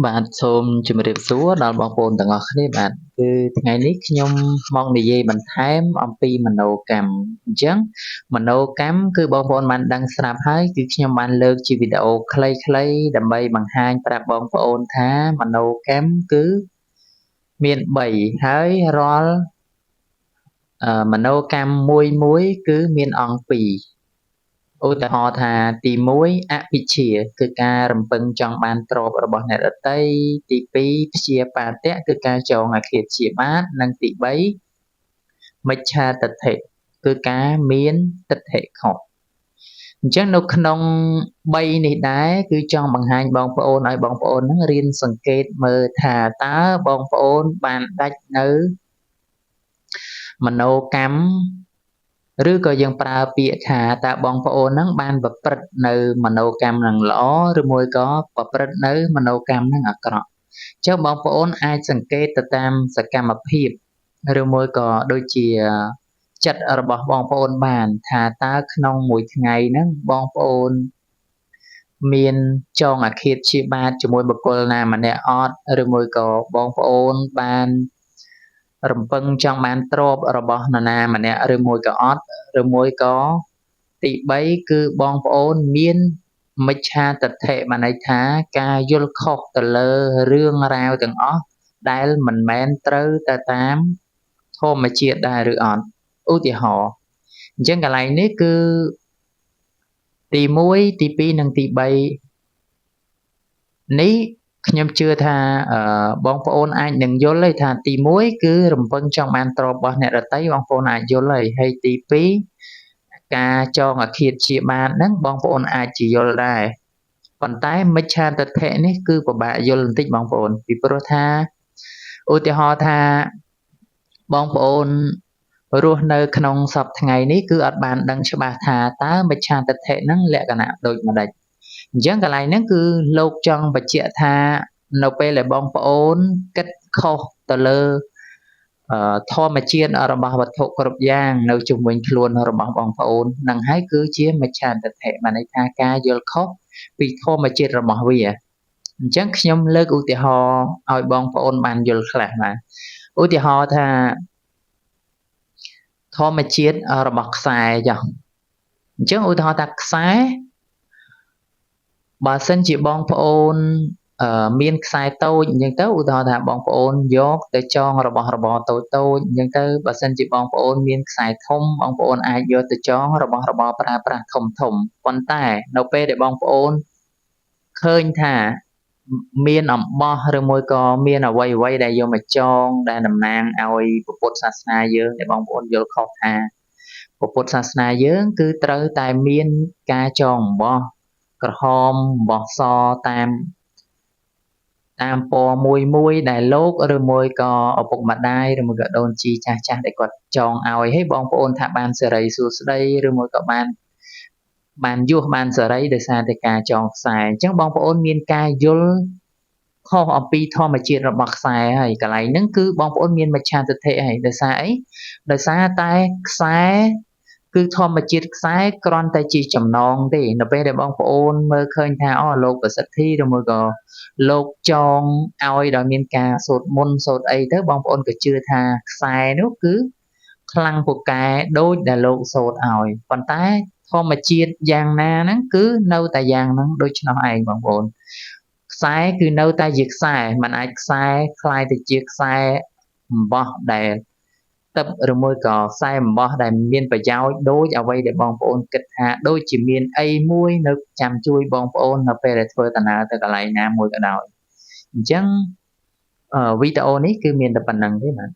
បាទសូមជម្រាបសួរដល់បងប្អូនទាំងអស់គ្នាបាទគឺថ្ងៃនេះខ្ញុំមកនិយាយបន្ថែមអំពីមនោកម្មអញ្ចឹងមនោកម្មគឺបងប្អូនបានដឹងស្រាប់ហើយគឺខ្ញុំបានលើកជាវីដេអូខ្លីៗដើម្បីបង្ហាញប្រាប់បងប្អូនថាមនោកម្មគឺមាន3ហើយរាល់មនោកម្មមួយគឺមានអង្គ2ឧទាហរណ៍ថាទី1អភិជ្ជាគឺការរំពឹងចង់បានទ្រព្យរបស់អ្នកដទៃទី2ព្យាបាទៈគឺការចងអាឃាតព្យាបាទនិងទី3មិច្ឆាទិដ្ឋិគឺការមានទិដ្ឋិខុសអញ្ចឹងនៅក្នុង3នេះដែរគឺចង់បង្ហាញបងប្អូនឲ្យបងប្អូនហ្នឹងរៀនសង្កេតមើលថាតើបងប្អូនបានដាច់នៅមនោកម្មឬក៏យើងប្រើពាក្យថាតើបងប្អូនហ្នឹងបានប្រព្រឹត្តនៅមនោកម្មហ្នឹងល្អឬមួយក៏ប្រព្រឹត្តនៅមនោកម្មហ្នឹងអាក្រក់ចុះបងប្អូនអាចសង្កេតទៅតាមសកម្មភាពឬមួយក៏ដូចជាចិត្តរបស់បងប្អូនបានថាតើក្នុងមួយថ្ងៃហ្នឹងបងប្អូនមានចងអាឃាតព្យាបាទជាមួយបុគ្គលណាម្នាក់អត់ឬមួយក៏បងប្អូនបានរំពឹងចង់បានទ្រព្យរបស់នរណាម្នាក់ឬមួយក៏អត់ឬមួយក៏ទី3គឺបងប្អូនមានមិច្ឆាទិដ្ឋិបានន័យថាការយល់ខុសទៅលើរឿងរ៉ាវទាំងអស់ដែលមិនមែនត្រូវទៅតាមធម្មជាតិដែរឬអត់ឧទាហរណ៍អញ្ចឹងកន្លែងនេះគឺទី1ទី2និងទី3នេះខ្ញុំជឿថាបងប្អូនអាចនឹងយល់ទេថាទី1គឺរំពឹងចង់បានទ្រព្យរបស់អ្នកដទៃបងប្អូនអាចយល់ហើយទី2ការចងអាឃាតព្យាបាទហ្នឹងបងប្អូនអាចជាយល់ដែរប៉ុន្តែមិច្ឆាទិដ្ឋិនេះគឺពិបាកយល់បន្តិចបងប្អូនពីព្រោះថាឧទាហរណ៍ថាបងប្អូនរស់នៅក្នុងសប្តាហ៍ថ្ងៃនេះគឺអត់បានដឹងច្បាស់ថាតើមិច្ឆាទិដ្ឋិហ្នឹងលក្ខណៈដូចម្ដេចអញ្ចឹងកន្លែងហ្នឹងគឺលោកចង់បញ្ជាក់ថានៅពេលដែលបងប្អូនគិតខុសទៅលើធម្មជាតិរបស់វត្ថុគ្រប់យ៉ាងនៅជុំវិញខ្លួនរបស់បងប្អូននឹងហើយគឺជាមិច្ឆាទិដ្ឋិបានន័យថាការយល់ខុសពីធម្មជាតិរបស់វាអញ្ចឹងខ្ញុំលើកឧទាហរណ៍ឲ្យបងប្អូនបានយល់ខ្លះបាទឧទាហរណ៍ថាធម្មជាតិរបស់ខ្សែចុះអញ្ចឹងឧទាហរណ៍ថាខ្សែបើសិនជាបងប្អូនមានខ្សែតូចអញ្ចឹងទៅឧទាហរណ៍ថាបងប្អូនយកទៅចងរបស់របរតូចអញ្ចឹងទៅបើសិនជាបងប្អូនមានខ្សែធំបងប្អូនអាចយកទៅចងរបស់របរប្រើប្រាស់ធំប៉ុន្តែនៅពេលដែលបងប្អូនឃើញថាមានអំបោះឬមួយក៏មានអ្វីដែលយកមកចងដែលតំណាងឲ្យពុទ្ធសាសនាយើងដែលបងប្អូនយល់ខុសថាពុទ្ធសាសនាយើងគឺត្រូវតែមានការចងអំបោះក្រហមអំបោះសតាមពណ៌មួយដែលលោកឬមួយក៏ឪពុកម្ដាយឬមួយក៏ដូនជីចាស់ដែលគាត់ចងឲ្យហើយបងប្អូនថាបានសេរីសួស្ដីឬមួយក៏បានយសបានសេរីដោយសារតែការចងខ្សែអញ្ចឹងបងប្អូនមានការយល់ខុសអំពីធម្មជាតិរបស់ខ្សែហើយកន្លែងហ្នឹងគឺបងប្អូនមានមិច្ឆាទិដ្ឋិហើយដោយសារអីដោយសារតែខ្សែគឺធម្មជាតិខ្សែគ្រាន់តែជាចំណងទេនៅពេលដែលបងប្អូនមើលឃើញថាលោកប្រសិទ្ធិឬមួយក៏លោកចងឲ្យដោយមានការសូត្រមន្តសូត្រអីទៅបងប្អូនក៏ជឿថាខ្សែនោះគឺខ្លាំងពូកែដូចដែលលោកសូត្រឲ្យប៉ុន្តែធម្មជាតិយ៉ាងណាហ្នឹងគឺនៅតែយ៉ាងហ្នឹងដូច្នោះឯងបងប្អូនខ្សែគឺនៅតែជាខ្សែมันអាចខ្សែคล้ายទៅជាខ្សែអំបោះដែលទឹកឬមួយក៏ខ្សែអំបោះដែលមានប្រយោជន៍ដូចអ្វីដែលបងប្អូនគិតថាដូចជាមានអីមួយនៅចាំជួយបងប្អូននៅពេលដែលធ្វើដំណើរទៅកន្លែងណាមួយក៏ដោយអញ្ចឹងវីដេអូនេះគឺមានតែប៉ុណ្្នឹងទេបាទ